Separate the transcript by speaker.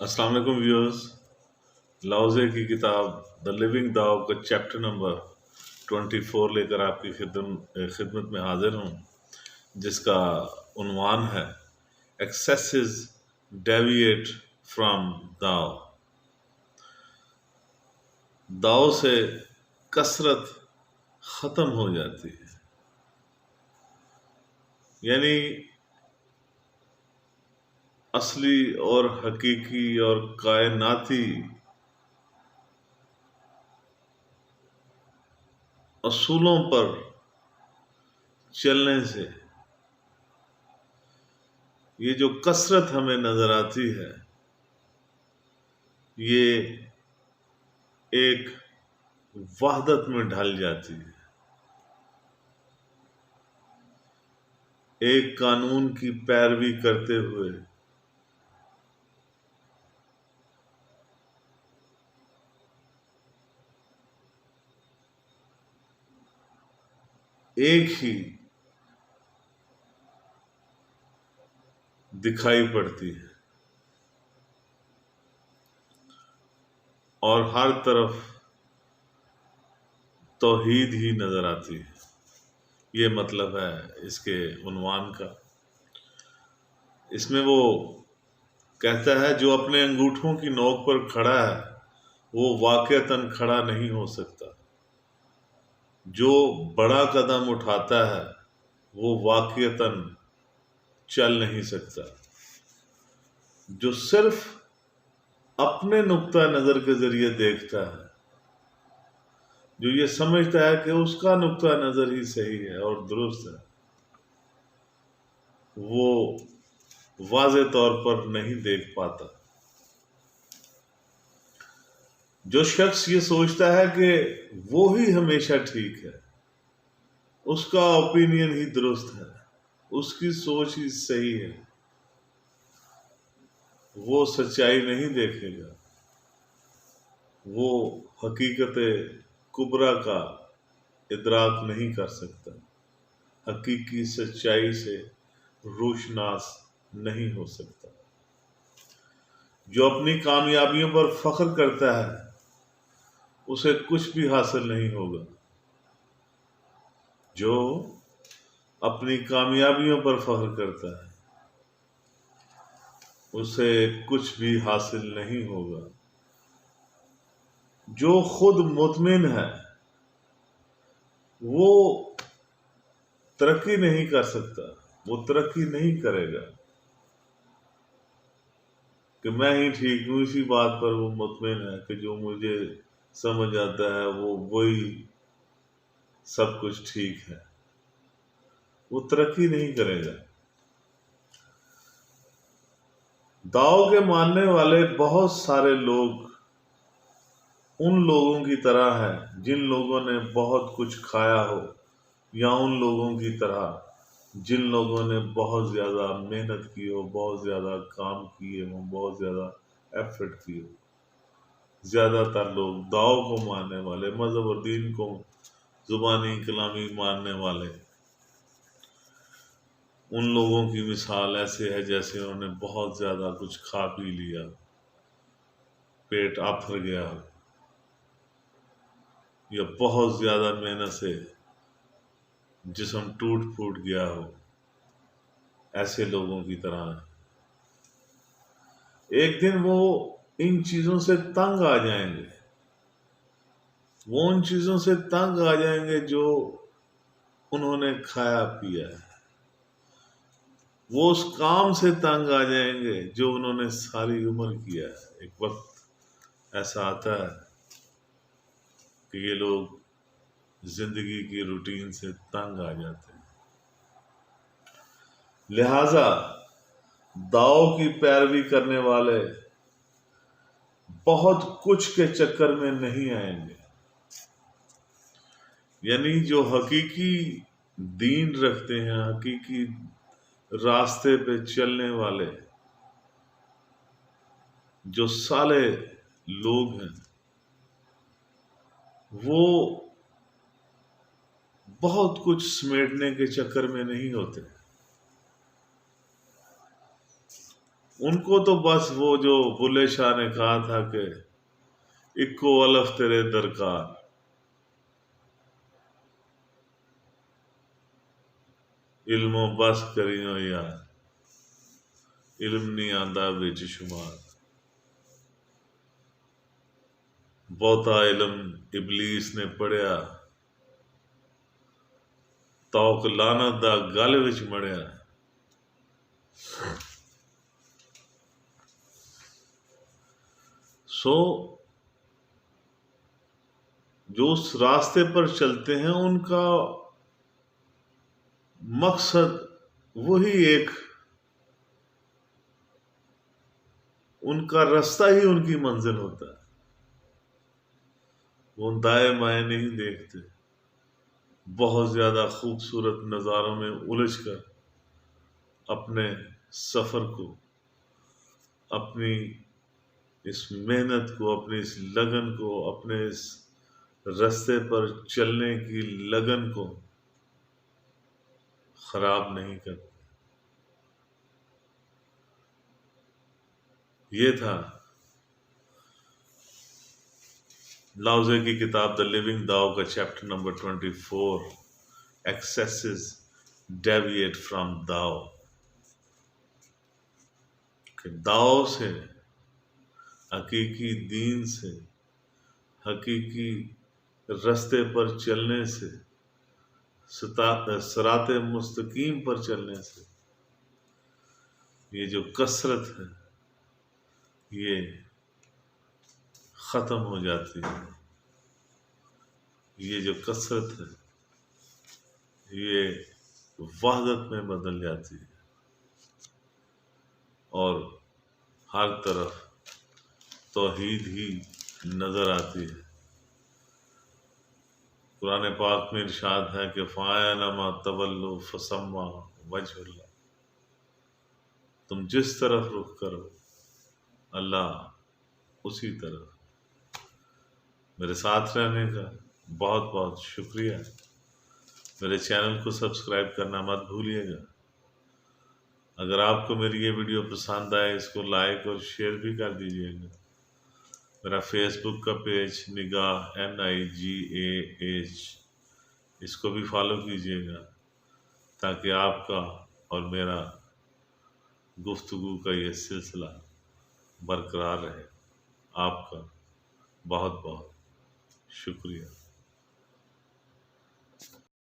Speaker 1: السلام علیکم ویورز، لاؤزے کی کتاب دا لیونگ داؤ کا چیپٹر نمبر 24 لے کر آپ کی خدمت میں حاضر ہوں، جس کا عنوان ہے ایکسیسز ڈیویٹ فرام داؤ۔ داؤ سے کثرت ختم ہو جاتی ہے، یعنی اصلی اور حقیقی اور کائناتی اصولوں پر چلنے سے یہ جو کثرت ہمیں نظر آتی ہے، یہ ایک وحدت میں ڈھل جاتی ہے، ایک قانون کی پیروی کرتے ہوئے ایک ہی دکھائی پڑتی ہے اور ہر طرف توحید ہی نظر آتی ہے۔ یہ مطلب ہے اس کے عنوان کا۔ اس میں وہ کہتا ہے جو اپنے انگوٹھوں کی نوک پر کھڑا ہے وہ واقعتاً کھڑا نہیں ہو سکتا، جو بڑا قدم اٹھاتا ہے وہ واقعتاً چل نہیں سکتا، جو صرف اپنے نقطہ نظر کے ذریعے دیکھتا ہے، جو یہ سمجھتا ہے کہ اس کا نقطہ نظر ہی صحیح ہے اور درست ہے، وہ واضح طور پر نہیں دیکھ پاتا۔ جو شخص یہ سوچتا ہے کہ وہی ہمیشہ ٹھیک ہے، اس کا اوپینین ہی درست ہے، اس کی سوچ ہی صحیح ہے، وہ سچائی نہیں دیکھے گا، وہ حقیقت کبریٰ کا ادراک نہیں کر سکتا، حقیقی سچائی سے روشناس نہیں ہو سکتا۔ جو اپنی کامیابیوں پر فخر کرتا ہے اسے کچھ بھی حاصل نہیں ہوگا، جو اپنی کامیابیوں پر فخر کرتا ہے اسے کچھ بھی حاصل نہیں ہوگا۔ جو خود مطمئن ہے وہ ترقی نہیں کر سکتا، وہ ترقی نہیں کرے گا کہ میں ہی ٹھیک ہوں۔ اسی بات پر وہ مطمئن ہے کہ جو مجھے سمجھ آتا ہے وہی سب کچھ ٹھیک ہے، وہ ترقی نہیں کرے گا۔ داؤ کے ماننے والے بہت سارے لوگ ان لوگوں کی طرح ہیں جن لوگوں نے بہت کچھ کھایا ہو، یا ان لوگوں کی طرح جن لوگوں نے بہت زیادہ محنت کی ہو، بہت زیادہ کام کیے ہوں، بہت زیادہ ایفرٹ کی ہو۔ زیادہ تر لوگ داؤ کو ماننے والے، مذہب اور دین کو زبانی کلامی ماننے والے، ان لوگوں کی مثال ایسے ہے جیسے انہوں نے بہت زیادہ کچھ کھا پی لیا، پیٹ آپھر گیا ہو، یا بہت زیادہ محنت سے جسم ٹوٹ پھوٹ گیا ہو۔ ایسے لوگوں کی طرح ایک دن وہ ان چیزوں سے تنگ آ جائیں گے، وہ ان چیزوں سے تنگ آ جائیں گے جو انہوں نے کھایا پیا ہے، وہ اس کام سے تنگ آ جائیں گے جو انہوں نے ساری عمر کیا ہے۔ ایک وقت ایسا آتا ہے کہ یہ لوگ زندگی کی روٹین سے تنگ آ جاتے ہیں، لہذا داؤ کی پیروی کرنے والے بہت کچھ کے چکر میں نہیں آئیں گے، یعنی جو حقیقی دین رکھتے ہیں، حقیقی راستے پہ چلنے والے جو صالح لوگ ہیں، وہ بہت کچھ سمیٹنے کے چکر میں نہیں ہوتے، ان کو تو بس وہ جو بلے شاہ نے کہا تھا کہ اکو الف تیرے درکار، علم و بس کریو یار، علم نہیں آندا وچ شمار، بہتا علم ابلیس نے پڑھیا، توک لعنت دا گل وچ مڑیا۔ سو جو اس راستے پر چلتے ہیں ان کا مقصد وہی ایک، ان کا رستہ ہی ان کی منزل ہوتا ہے، وہ دائیں بائیں نہیں دیکھتے، بہت زیادہ خوبصورت نظاروں میں الجھ کر اپنے سفر کو، اپنی اس محنت کو، اپنی اس لگن کو، اپنے اس رستے پر چلنے کی لگن کو خراب نہیں کرتے۔ یہ تھا لاؤزے کی کتاب دا لیونگ داؤ کا chapter number 24، excesses deviate from Tao, کہ داؤ سے، حقیقی دین سے، حقیقی رستے پر چلنے سے، صراط مستقیم پر چلنے سے یہ جو کثرت ہے یہ ختم ہو جاتی ہے، یہ جو کثرت ہے یہ وحدت میں بدل جاتی ہے، اور ہر طرف توحید ہی نظر آتی ہے۔ قرآن پاک میں ارشاد ہے کہ فَأَيْنَمَا تَوَلُّوا فَثَمَّ وَجْهُ اللَّهِ، تم جس طرف رخ کرو اللہ اسی طرف۔ میرے ساتھ رہنے کا بہت بہت شکریہ۔ میرے چینل کو سبسکرائب کرنا مت بھولیے گا۔ اگر آپ کو میری یہ ویڈیو پسند آئے اس کو لائک اور شیئر بھی کر دیجیے گا۔ میرا فیس بک کا پیج نگاہ NIGAH، اس کو بھی فالو کیجیے گا تاکہ آپ کا اور میرا گفتگو کا یہ سلسلہ برقرار رہے۔ آپ کا بہت بہت شکریہ۔